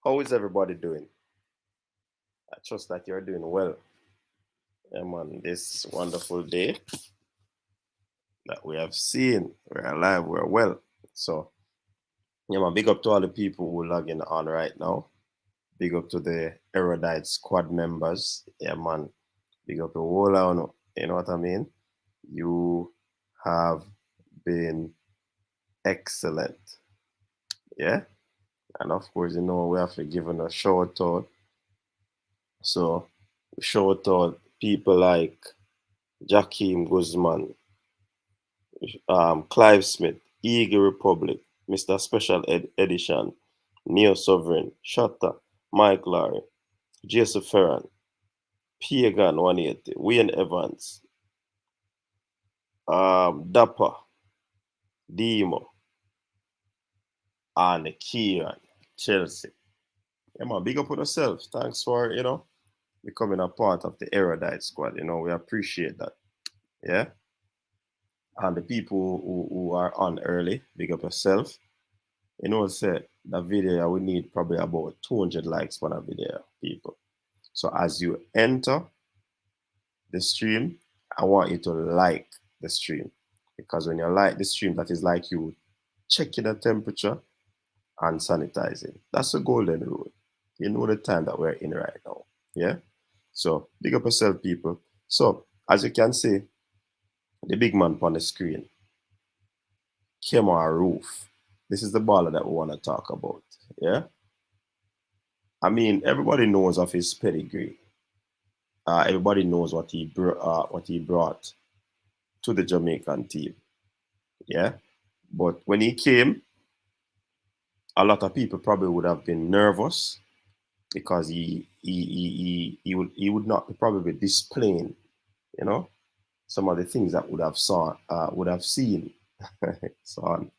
How is everybody doing? I trust that you're doing well. On this wonderful day that we have seen. We're alive, we're well. So, big up to all the people who logging on right now. Big up to the Erudite squad members. Big up to all on. You know what I mean? You have been excellent. Yeah? And of course, we have to give a shout out. So, shout out people like Jakeem Guzman, Clive Smith, Eagle Republic, Mr. Special Edition, Neo Sovereign, Shutter, Mike Larry, Jason Ferran, Pagan 180, Wayne Evans, Dapper, Demo, and Kieran, Chelsea. Big up on yourself. Thanks for, becoming a part of the Erudite squad. We appreciate that. Yeah. And the people who are on early, big up yourself. Say that video we need probably about 200 likes for that video, people. So as you enter the stream, I want you to like the stream. Because when you like the stream, that is like you checking the temperature and sanitizing. That's the golden rule. You know the time that we're in right now. Yeah? So big up yourself, people. So as you can see, the big man on the screen, Kemar Roofe. This is the baller that we want to talk about. Yeah? I mean, everybody knows of his pedigree. Everybody knows what he brought to the Jamaican team. Yeah, but when he came, a lot of people probably would have been nervous because he would not probably be displaying, you know, some of the things that would have seen, son,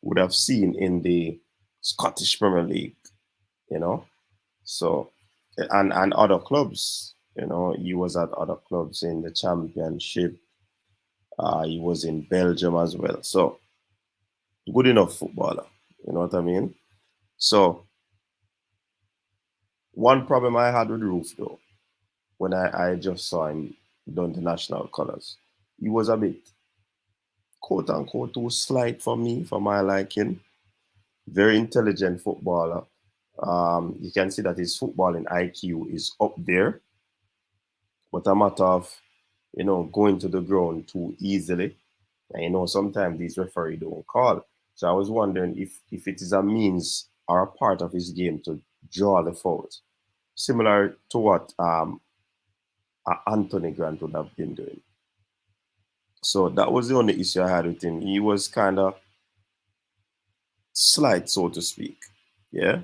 would have seen in the Scottish Premier League, you know. So and other clubs, he was at other clubs in the Championship. He was in Belgium as well. So good enough footballer. You know what I mean? So one problem I had with Roof though, when I just saw him done the national colours, he was a bit quote unquote too slight for me, for my liking. Very intelligent footballer. You can see that his footballing IQ is up there, but a matter of going to the ground too easily. And sometimes these referee don't call. So I was wondering if it is a means or a part of his game to draw the fouls, similar to what Anthony Grant would have been doing. So that was the only issue I had with him. He was kind of slight, so to speak. Yeah.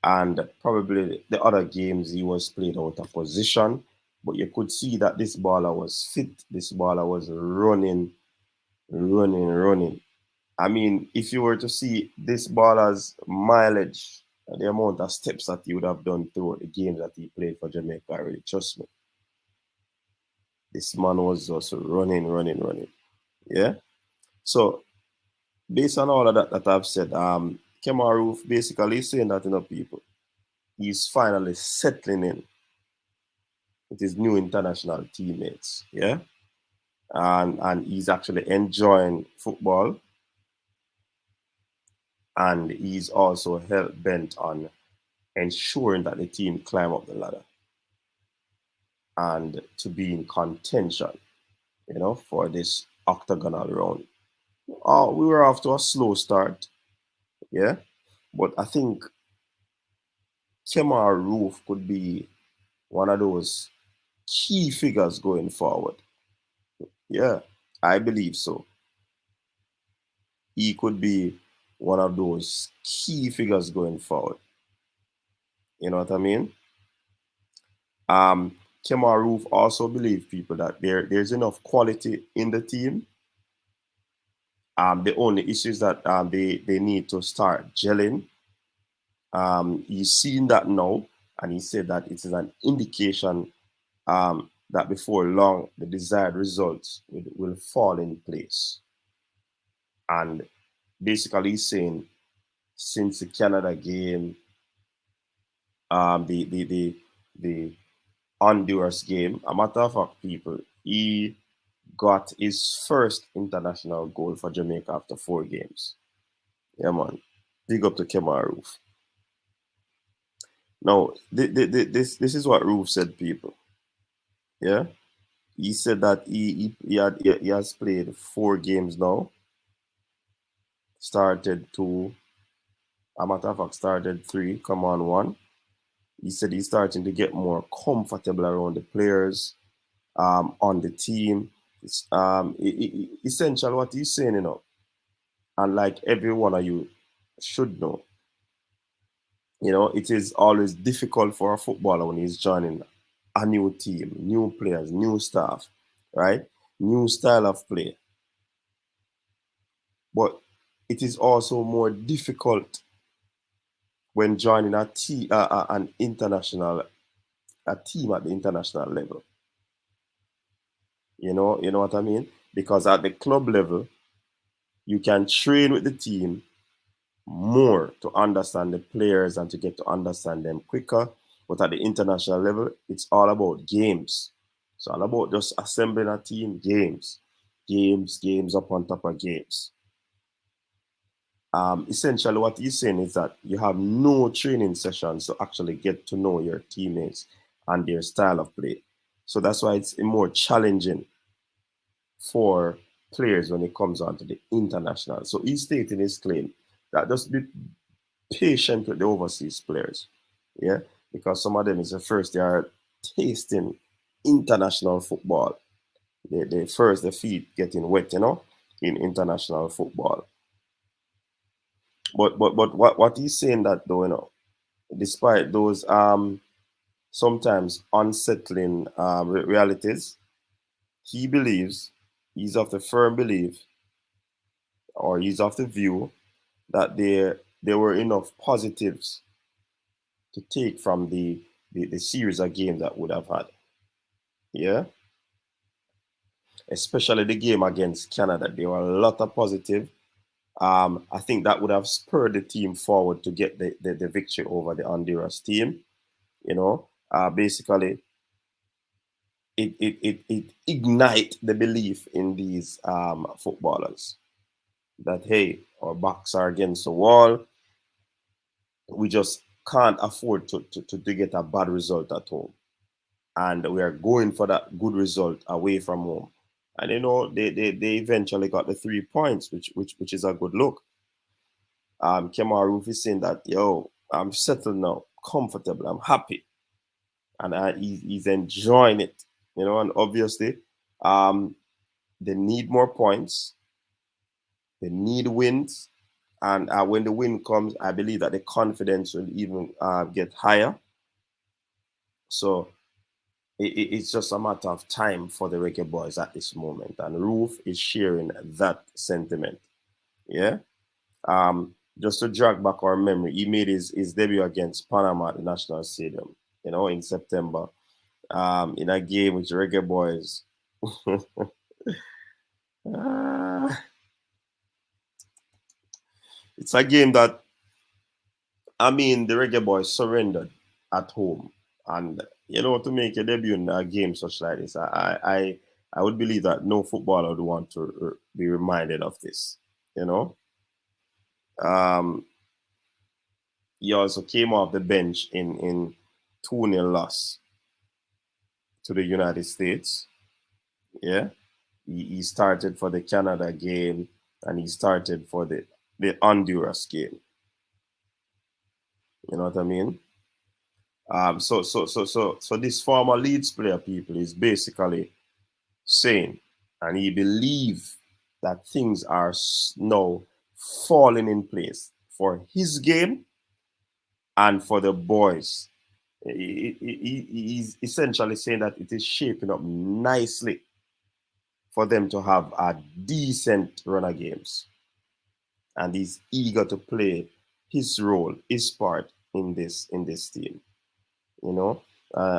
And probably the other games he was played out of position, but you could see that this baller was fit. This baller was running. I mean, if you were to see this baller's mileage, the amount of steps that he would have done throughout the games that he played for Jamaica, really, trust me. This man was just running. Yeah. So based on all of that I've said, Kemar Roofe basically saying that people, he's finally settling in with his new international teammates. Yeah. And he's actually enjoying football, and he's also hell bent on ensuring that the team climb up the ladder and to be in contention, for this octagonal round. We were off to a slow start, yeah, but I think Kemar Roofe could be one of those key figures going forward. Yeah, I believe so. He could be one of those key figures going forward. You know what I mean? Um, Kemar Roofe also believe people that there's enough quality in the team. The only issue is that they need to start gelling. He's seen that now, and he said that it is an indication that before long the desired results will fall in place. And basically, he's saying since the Canada game, the Honduras game. A matter of fact, people, he got his first international goal for Jamaica after 4 games. Yeah, man. Big up to Kemar Roofe. Now, this is what Roofe said, people. Yeah, he said that he has played 4 games now. Started two. A matter of fact, started three. Come on, one. He said he's starting to get more comfortable around the players, on the team. Essential what he's saying, and like every one of you should know, it is always difficult for a footballer when he's joining a new team, new players, new staff, right? New style of play. But it is also more difficult when joining an international a team at the international level. You know what I mean? Because at the club level, you can train with the team more to understand the players and to get to understand them quicker. But at the international level, it's all about games. It's all about just assembling a team, games up on top of games. Essentially, what he's saying is that you have no training sessions to actually get to know your teammates and their style of play. So that's why it's more challenging for players when it comes on to the international. So he's stating his claim that just be patient with the overseas players. Yeah, because some of them is the first they are tasting international football. They first the feet getting wet, in international football. But what he's saying that though, despite those sometimes unsettling realities, he believes he's of the firm belief, or he's of the view that there were enough positives to take from the series of games that would have had. Yeah, especially the game against Canada. There were a lot of positive. I think that would have spurred the team forward to get the victory over the Honduras team. Basically, it ignite the belief in these footballers that, hey, our backs are against the wall. We just can't afford to get a bad result at home, and we are going for that good result away from home. And they eventually got the 3 points, which is a good look. Kemar Roofe is saying that, yo, I'm settled now, comfortable, I'm happy, and he's enjoying it. And obviously, um, they need more points, they need wins, and when the win comes, I believe that the confidence will even get higher. So it's just a matter of time for the Reggae Boyz at this moment, and Roof is sharing that sentiment. Yeah. Just to drag back our memory, he made his debut against Panama at the National Stadium, in September, in a game with the Reggae Boyz. Ah, it's a game that, I mean, the Reggae Boyz surrendered at home, and to make a debut in a game such like this, I would believe that no footballer would want to be reminded of this. You know, um, he also came off the bench in 2-0 loss to the United States. Yeah, he started for the Canada game, and he started for the Honduras game. You know what I mean? So this former Leeds player, people, is basically saying, and he believes that things are now falling in place for his game and for the boys. He's essentially saying that it is shaping up nicely for them to have a decent run of games, and he's eager to play his role, his part in this team. You know,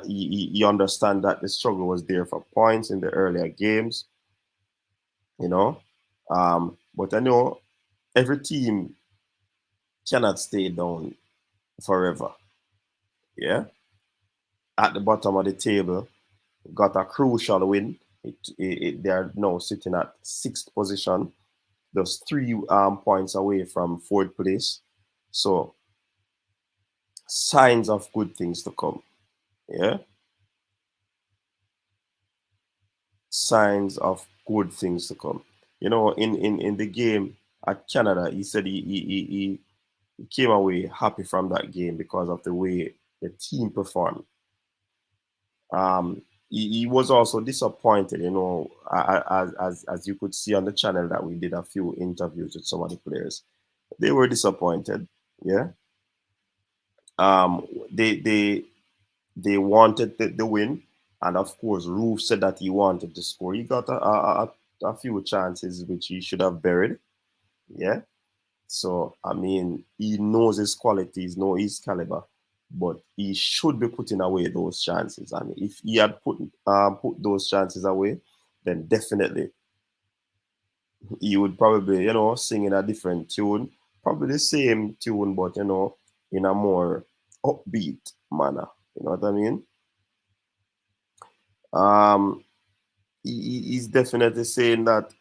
he understand that the struggle was there for points in the earlier games. You know, but I know every team cannot stay down forever. Yeah, at the bottom of the table, got a crucial win. They are now sitting at sixth position, just 3 points away from fourth place. So signs of good things to come. Yeah, signs of good things to come. In the game at Canada, he said he came away happy from that game because of the way the team performed. He was also disappointed, as you could see on the channel that we did a few interviews with some of the players. They were disappointed. Yeah. Um, they wanted the win, and of course, Roof said that he wanted to score. He got a few chances which he should have buried. Yeah. So I mean, he knows his qualities, knows his caliber, but he should be putting away those chances. And if he had put those chances away, then definitely he would probably sing in a different tune, probably the same tune, but in a more upbeat manner. You know what I mean? Um, he's definitely saying that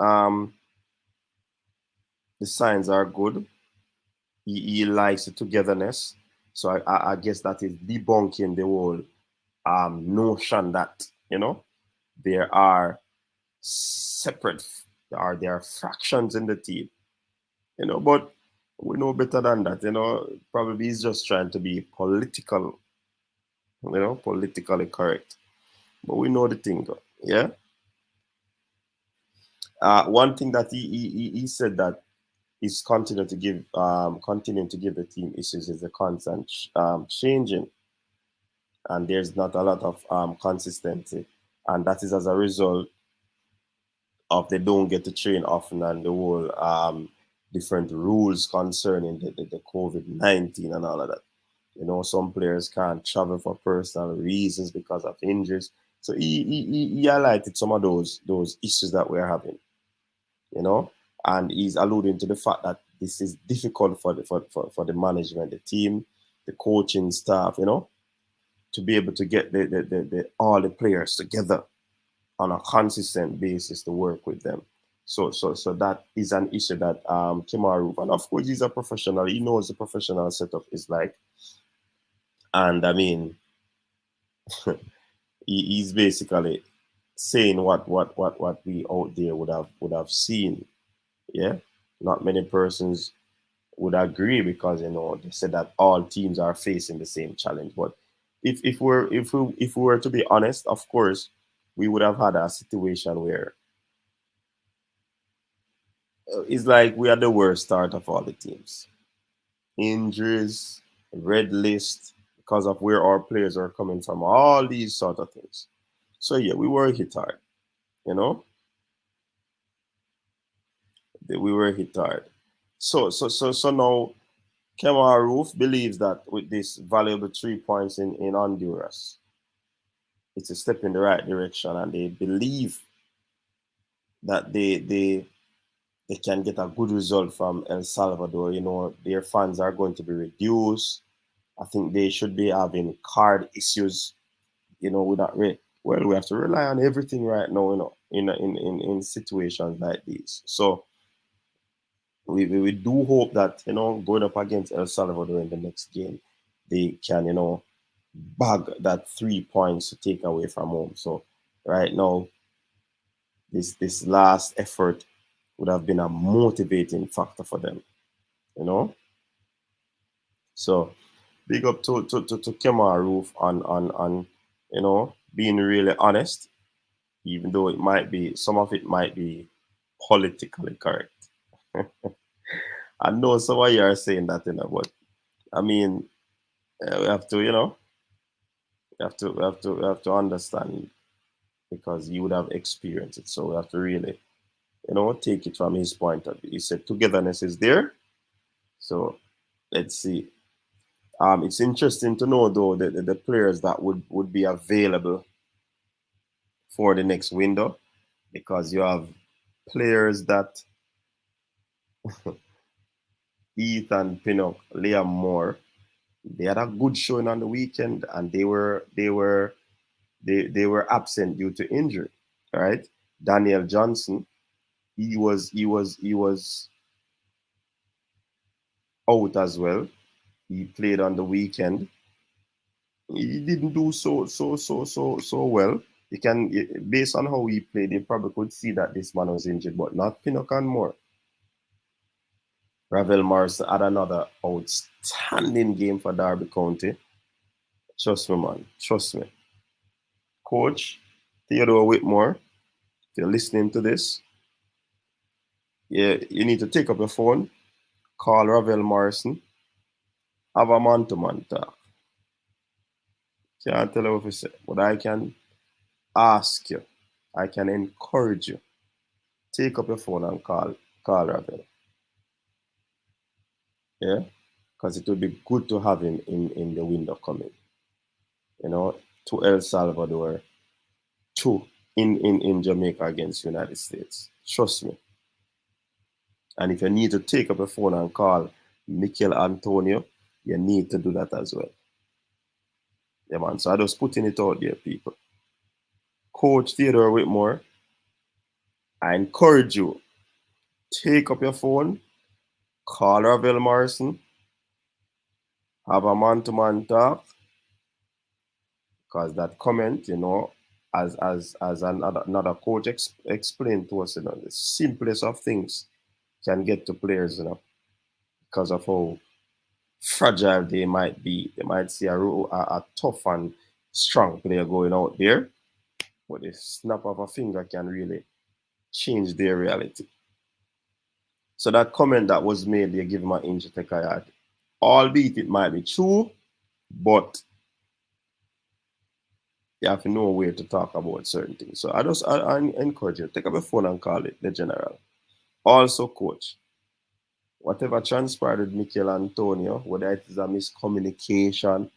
the signs are good. He likes the togetherness. So I guess that is debunking the whole notion that there are separate there are fractions in the team. But we know better than that. Probably he's just trying to be politically correct. But we know the thing, though. Yeah. One thing that he said that is continuing to give the team issues is the constant changing, and there's not a lot of consistency, and that is as a result of they don't get to train often, and the whole different rules concerning the COVID-19 and all of that. Some players can't travel for personal reasons because of injuries. So he highlighted some of those issues that we're having, you know, and he's alluding to the fact that this is difficult for the management, the team, the coaching staff, to be able to get the all the players together on a consistent basis to work with them. So that is an issue that Kemar Roofe, and of course he's a professional. He knows the professional setup is like, and I mean he's basically saying what we out there would have seen. Yeah, not many persons would agree because they said that all teams are facing the same challenge. But if we were to be honest, of course, we would have had a situation where it's like we are the worst start of all the teams. Injuries, red list, because of where our players are coming from, all these sort of things. So yeah, we were hit hard, you know, we were hit hard. So now Kemar Roofe believes that with this valuable 3 points in Honduras, it's a step in the right direction, and they believe that they can get a good result from El Salvador. Their fans are going to be reduced. I think they should be having card issues. With that rate. Well, we have to rely on everything right now. In situations like these. So we do hope that going up against El Salvador in the next game, they can bag that 3 points to take away from home. So right now, this last effort would have been a motivating factor for them. You know, so big up to Kemar Roof on being really honest, even though some of it might be politically correct. I know some of you are saying that, but I mean, we have to, we have to understand, because you would have experienced it. So we have to really, take it from his point of view. He said togetherness is there. So let's see. It's interesting to know though that the players that would be available for the next window, because you have players that Ethan Pinnock, Liam Moore. They had a good showing on the weekend, and they were absent due to injury. Right? Daniel Johnson, he was out as well. He played on the weekend. He didn't do so well. You can, based on how he played, you probably could see that this man was injured, but not Pinnock and Moore. Ravel Morrison had another outstanding game for Derby County. Trust me, man. Trust me. Coach Theodore Whitmore, if you're listening to this, yeah, you need to take up your phone, call Ravel Morrison, have a man-to-man talk. Can't tell you what to say, but I can ask you, I can encourage you. Take up your phone and call Ravel. Yeah, because it would be good to have him in the window coming. You know, to El Salvador, to in Jamaica against United States. Trust me. And if you need to take up a phone and call Mikel Antonio, you need to do that as well. Yeah, man. So I just putting it out there, people. Coach Theodore Whitmore, I encourage you, take up your phone, call Ravel Morrison, have a man-to-man talk, because that comment, as another coach explained to us, the simplest of things can get to players, because of how fragile they might be. They might see a tough and strong player going out there, but the snap of a finger can really change their reality. So that comment that was made, they give him an inch to take a yard. Albeit it might be true, but you have to know where to talk about certain things. So I encourage you, take up a phone and call it the general. Also, coach, whatever transpired with Mikel Antonio, whether it is a miscommunication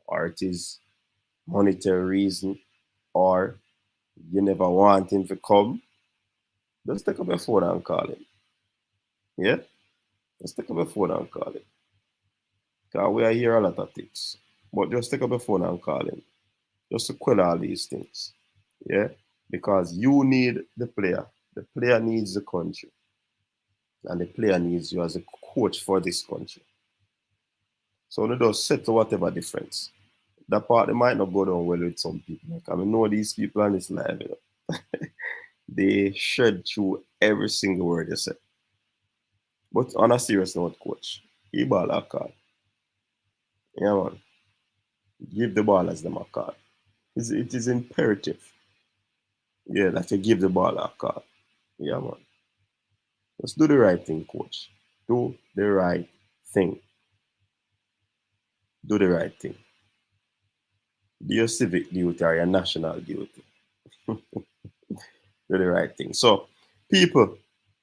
or it is monetary reason or you never want him to come, just take up your phone and call him. Yeah? Just take up your phone and call him. Because we are here a lot of things. But just take up your phone and call him. Just to quell all these things. Yeah? Because you need the player. The player needs the country. And the player needs you as a coach for this country. So they just settle whatever difference. That part they might not go down well with some people. Like, I mean, know these people on this live, they shred through every single word they say. But on a serious note, coach, he ball a call. Yeah, man. Give the ball as them a call. It is imperative. Yeah, that you give the ball a call. Yeah, man. Just do the right thing, coach. Do the right thing. Do the right thing. Do your civic duty or your national duty. Do the right thing. So, people,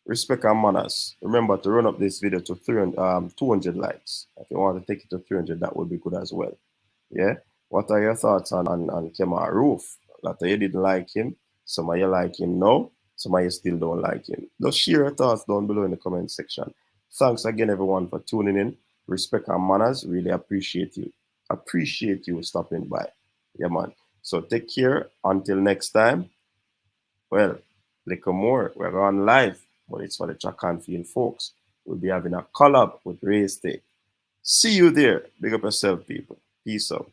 respect and manners. Remember to run up this video to 200 likes. If you want to take it to 300, that would be good as well. Yeah. What are your thoughts on Kemar Roofe? A lot of you didn't like him. Some of you like him now. Some of you still don't like him. Just share your thoughts down below in the comment section. Thanks again, everyone, for tuning in. Respect and manners. Really appreciate you. Appreciate you stopping by. Yeah, man. So take care. Until next time. Well, little more. We're on live, but it's for the track and field folks. We'll be having a collab with Ray State. See you there. Big up yourself, people. Peace out.